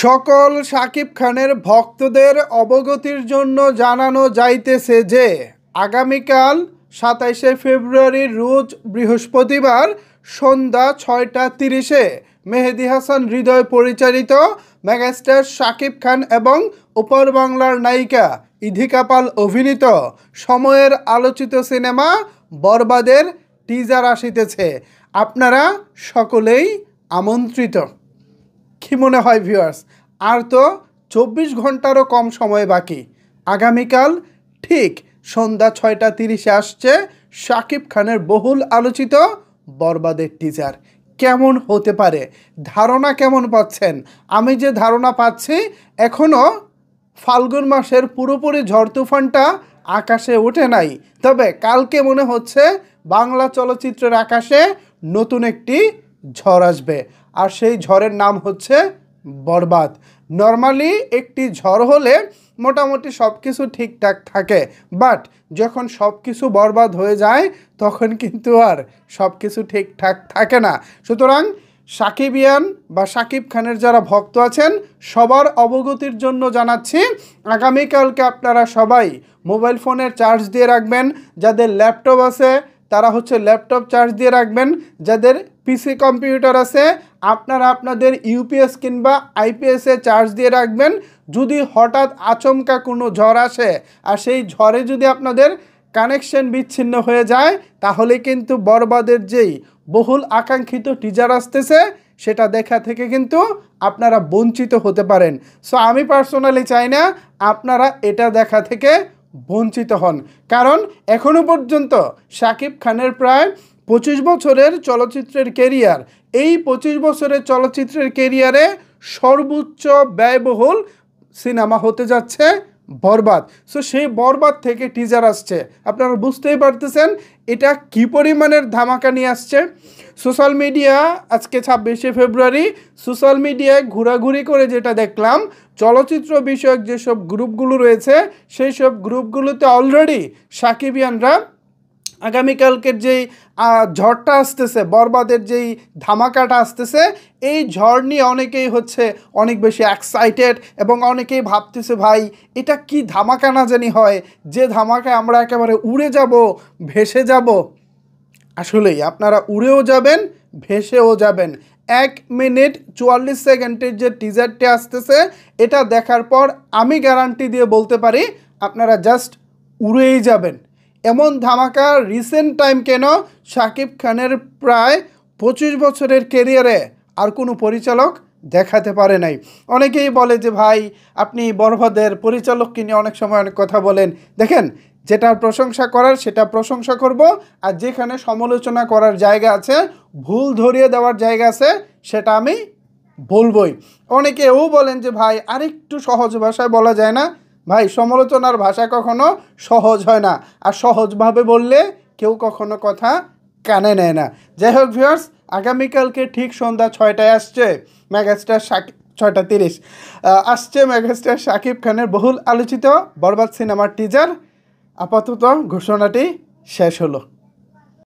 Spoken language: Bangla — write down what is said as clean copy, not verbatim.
সকল শাকিব খানের ভক্তদের অবগতির জন্য জানানো যাইতেছে যে আগামীকাল ২৭শে ফেব্রুয়ারি রোজ বৃহস্পতিবার সন্ধ্যা ৬টা ৩০-এ মেহেদী হাসান হৃদয় পরিচালিত মেগাস্টার শাকিব খান এবং ওপার বাংলার নায়িকা ইধিকা পাল অভিনীত সময়ের আলোচিত সিনেমা বরবাদের টিজার আসিতেছে। আপনারা সকলেই আমন্ত্রিত। কি মনে হয় ভিউয়ার্স, আর তো ২৪ ঘন্টারও কম সময় বাকি। আগামীকাল ঠিক সন্ধ্যা ৬টা ৩০-এ আসছে শাকিব খানের বহুল আলোচিত বরবাদের টিজার। কেমন হতে পারে, ধারণা কেমন পাচ্ছেন? আমি যে ধারণা পাচ্ছি, এখনও ফাল্গুন মাসের পুরোপুরি ঝড় তুফানটা আকাশে ওঠে নাই, তবে কালকে মনে হচ্ছে বাংলা চলচ্চিত্রের আকাশে নতুন একটি ঝড় আসবে, আর সেই ঝড়ের নাম হচ্ছে বরবাদ। নর্মালি একটি ঝড় হলে মোটামুটি সব কিছু ঠিকঠাক থাকে, বাট যখন সব কিছু বরবাদ হয়ে যায় তখন কিন্তু আর সব কিছু ঠিকঠাক থাকে না। সুতরাং সাকিবিয়ান বা শাকিব খানের যারা ভক্ত আছেন সবার অবগতির জন্য জানাচ্ছি, আগামীকালকে আপনারা সবাই মোবাইল ফোনের চার্জ দিয়ে রাখবেন। যাদের ল্যাপটপ আছে তারা ল্যাপটপ চার্জ দিয়ে রাখবেন। যাদের পিসি কম্পিউটার আছে আপনারা আপনাদের ইউপিএস কিংবা আইপিএসে চার্জ দিয়ে রাখবেন। যদি হঠাৎ আচমকা কোনো ঝড় আসে আর সেই ঝড়ে যদি আপনাদের কানেকশন বিচ্ছিন্ন হয়ে যায়, তাহলে কিন্তু বরবাদের যেই বহুল আকাঙ্ক্ষিত টিজার আসতেছে সেটা দেখা থেকে কিন্তু আপনারা বঞ্চিত হতে পারেন। সো আমি পার্সোনালি চাই না আপনারা এটা দেখা থেকে বঞ্চিত হন, কারণ এখনও পর্যন্ত শাকিব খানের প্রায় 25 বছরের চলচ্চিত্রের কেরিয়ার, এই 25 বছরের চলচ্চিত্রের কেরিয়ারে সর্বোচ্চ ব্যয়বহুল সিনেমা হতে যাচ্ছে বরবাদ। সো সেই বরবাদ থেকে টিজার আসছে, আপনারা বুঝতেই পারতেছেন এটা কি পরিমাণের ধামাকা নিয়ে আসছে। সোশ্যাল মিডিয়া আজকে ২৬শে ফেব্রুয়ারি সোশ্যাল মিডিয়ায় ঘোরাঘুরি করে যেটা দেখলাম, চলচ্চিত্র বিষয়ক যেসব গ্রুপগুলো রয়েছে সেই সব গ্রুপগুলোতে অলরেডি সাকিবিয়ানরা আগামীকালকের যেই ঝড়টা আসতেছে, বরবাদের যেই ধামাকাটা আসতেছে, এই ঝড় নিয়ে অনেকেই অনেক বেশি এক্সাইটেড এবং অনেকেই ভাবতেছে ভাই এটা কি ধামাকা না জানি হয়, যে ধামাকায় আমরা একেবারে উড়ে যাব, ভেসে যাব। আসলেই আপনারা উড়েও যাবেন, ভেসেও যাবেন। 1 মিনিট 44 সেকেন্ডের যে টিজারটি আসতেছে এটা দেখার পর আমি গ্যারান্টি দিয়ে বলতে পারি আপনারা জাস্ট উড়েই যাবেন। এমন ধামাকা রিসেন্ট টাইম কেন শাকিব খানের প্রায় 25 বছরের কেরিয়ারে আর কোনো পরিচালক দেখাতে পারে নাই। অনেকেই বলে যে ভাই আপনি বরবাদের পরিচালককে নিয়ে অনেক সময় অনেক কথা বলেন। দেখেন, যেটার প্রশংসা করার সেটা প্রশংসা করব, আর যেখানে সমালোচনা করার জায়গা আছে, ভুল ধরিয়ে দেওয়ার জায়গা আছে, সেটা আমি বলবই। অনেকে বলেন যে ভাই আরেকটু সহজ ভাষায় বলা যায় না? ভাই, সমালোচনার ভাষা কখনো সহজ হয় না, আর সহজভাবে বললে কেউ কখনো কথা কানে নেয় না। যাই হোক ভিউয়ার্স, আগামীকালকে ঠিক সন্ধ্যা 6টায় আসছে মেগাস্টার শাকিব, 6টা 30 আসছে মেগাস্টার শাকিব খানের বহুল আলোচিত বরবাদ সিনেমার টিজার। আপাতত ঘোষণাটি শেষ হলো।